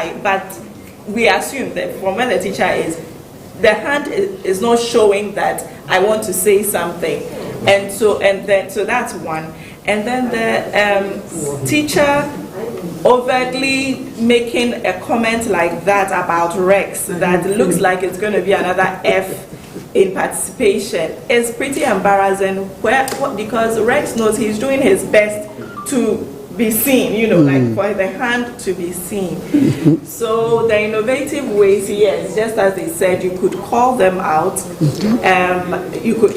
like, but we assume that from where the teacher is, the hand is not showing that I want to say something, and so that's one. And then the teacher overtly making a comment like that about Rex that looks like it's going to be another F in participation is pretty embarrassing. Because Rex knows he's doing his best to be seen, you know, like for the hand to be seen. So the innovative ways, yes, just as they said, you could call them out. You could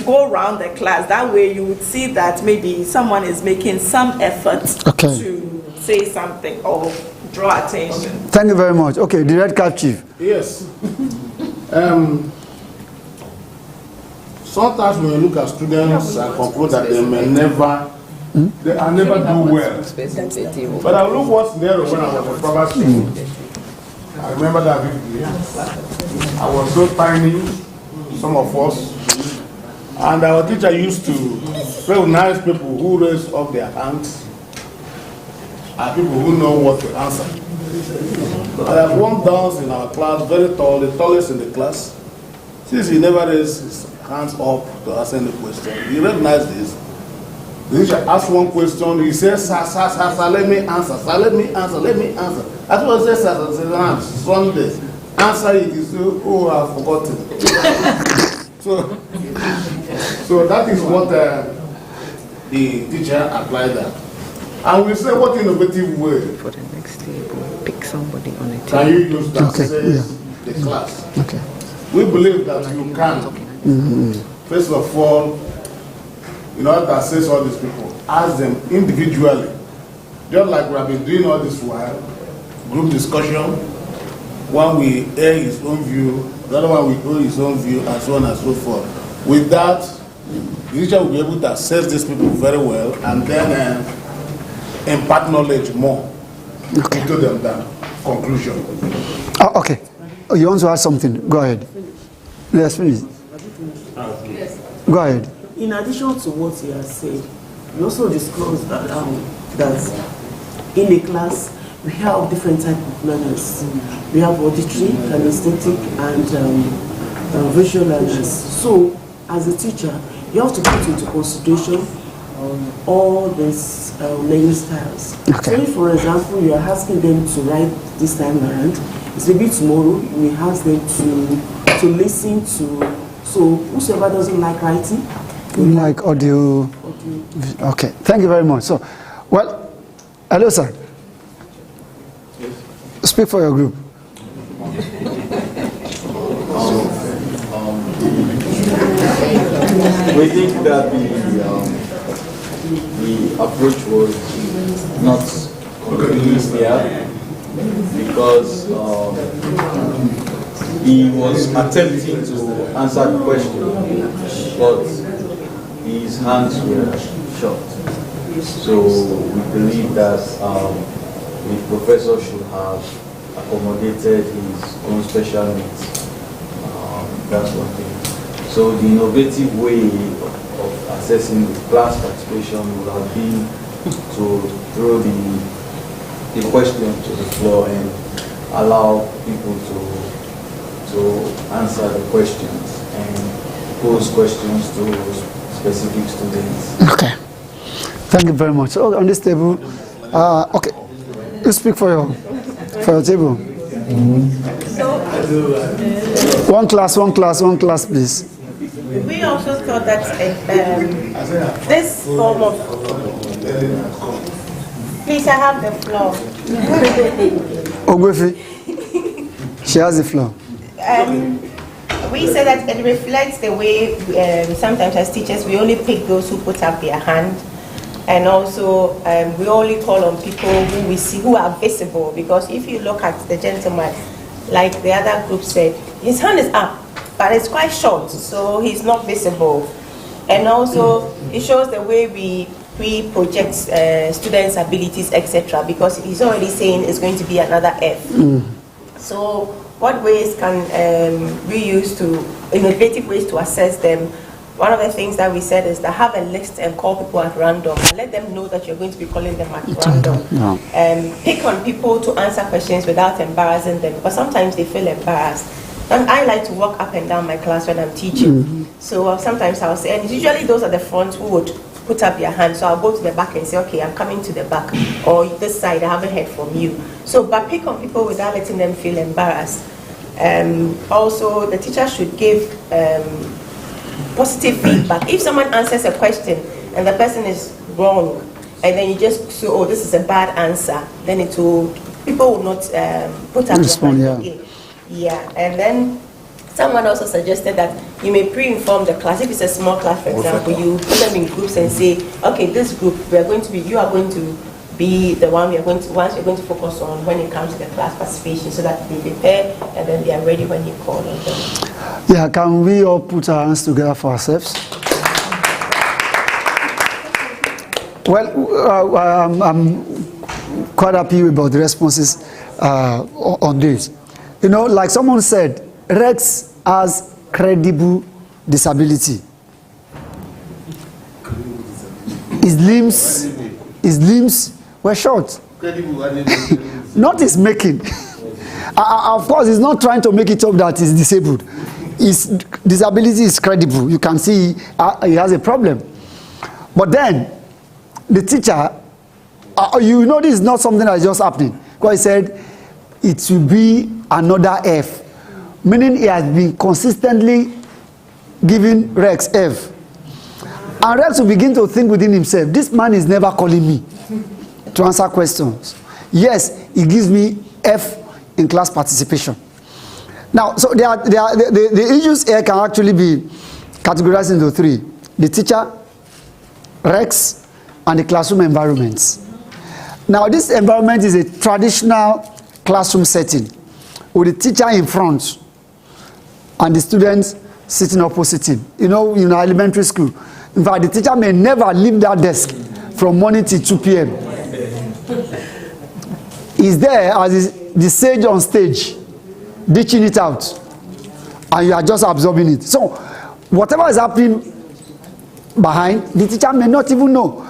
go around the class. That way you would see that maybe someone is making some effort to say something or draw attention. Thank you very much. Okay, the Red Cap Chief. Yes. Sometimes when you look at students and conclude that they may never, they are never do well. But I look what's there when I was a private school. I remember that vividly. I was so tiny, some of us, and our teacher used to recognize people who raise up their hands and people who know what to answer. And there's one dance in our class, very tall, the tallest in the class. Since he never raised his hands up to answer any question, he recognized this. The teacher asked one question, he says, sir, let me answer, sir, let me answer. As well as sir, Sunday, answer it, you say, oh, I've forgotten. So that is what the teacher applied that. And we say, what innovative way for the next table, pick somebody on a table. can you use that says the class? Okay. We believe that you can. First of all, in order to assess all these people, ask them individually. Just like we have been doing all this while, group discussion, one will air his own view, the other one will air his own view, and so on and so forth. With that, the teacher will be able to assess these people very well and then impart knowledge more into them than conclusion. Oh, okay. Oh, you want to add something? Go ahead. Yes, please. Go ahead. In addition to what he has said, we also disclosed that in a class we have different types of learners. We have auditory, kinesthetic, and visual learners. So, as a teacher, you have to put into consideration all these learning styles. Okay. So, if, for example, you are asking them to write this time around, it's maybe tomorrow you may ask them to listen to. So, whosoever doesn't like writing, like audio. Okay, thank you very much. So, well, hello, sir. Yes. Speak for your group. We think that the approach was not completely fair because he was attempting to answer the question, but his hands were short. So we believe that the professor should have accommodated his own special needs. That's one thing. So the innovative way of assessing the class participation would have been to throw the question to the floor and allow people to answer the questions and pose questions to specific students. Okay. Thank you very much. So on this table, okay, you speak for your table. One class, please. We also thought that this form of... Please, I have the floor. Ogwefi, she has the floor. We say that it reflects the way sometimes as teachers we only pick those who put up their hand, and also we only call on people who we see who are visible, because if you look at the gentleman, like the other group said, his hand is up, but it's quite short, so he's not visible. And also it shows the way we project students' abilities, etc., because he's already saying it's going to be another F. So what ways can we use to, innovative ways to assess them one of the things that we said is that have a list and call people at random and let them know that you're going to be calling them at random. Yeah. Pick on people to answer questions without embarrassing them, because sometimes they feel embarrassed. And I like to walk up and down my class when I'm teaching. So sometimes I'll say, and usually those are the front who would put up your hand. So I'll go to the back and say, okay, I'm coming to the back, or this side, I haven't heard from you. So, but pick on people without letting them feel embarrassed. Also, the teacher should give positive feedback. If someone answers a question and the person is wrong, and then you just say, oh, this is a bad answer, then people will not put up Respond, their hand again. Yeah, and then someone also suggested that you may pre-inform the class. If it's a small class, for example, you put them in groups and say, okay, this group, you are going to be the one you're going to focus on when it comes to the class participation, so that they prepare and then they are ready when you call on them. Yeah, can we all put our hands together for ourselves? Well, I'm quite happy about the responses on this. You know, like someone said, Rex has credible disability. His limbs were short. Not his making. Of course, he's not trying to make it up that he's disabled. His disability is credible. You can see he has a problem. But then, the teacher, you know this is not something that's just happening. Because he said, it will be another F. Meaning he has been consistently giving Rex F. And Rex will begin to think within himself, this man is never calling me to answer questions. Yes, he gives me F in class participation. Now, so the issues here can actually be categorized into three: the teacher, Rex, and the classroom environments. Now, this environment is a traditional classroom setting with the teacher in front and the students sitting opposite him. You know, in elementary school, in fact, the teacher may never leave that desk from morning till 2 p.m. He's there as the sage on stage, ditching it out, and you are just absorbing it. So, whatever is happening behind, the teacher may not even know.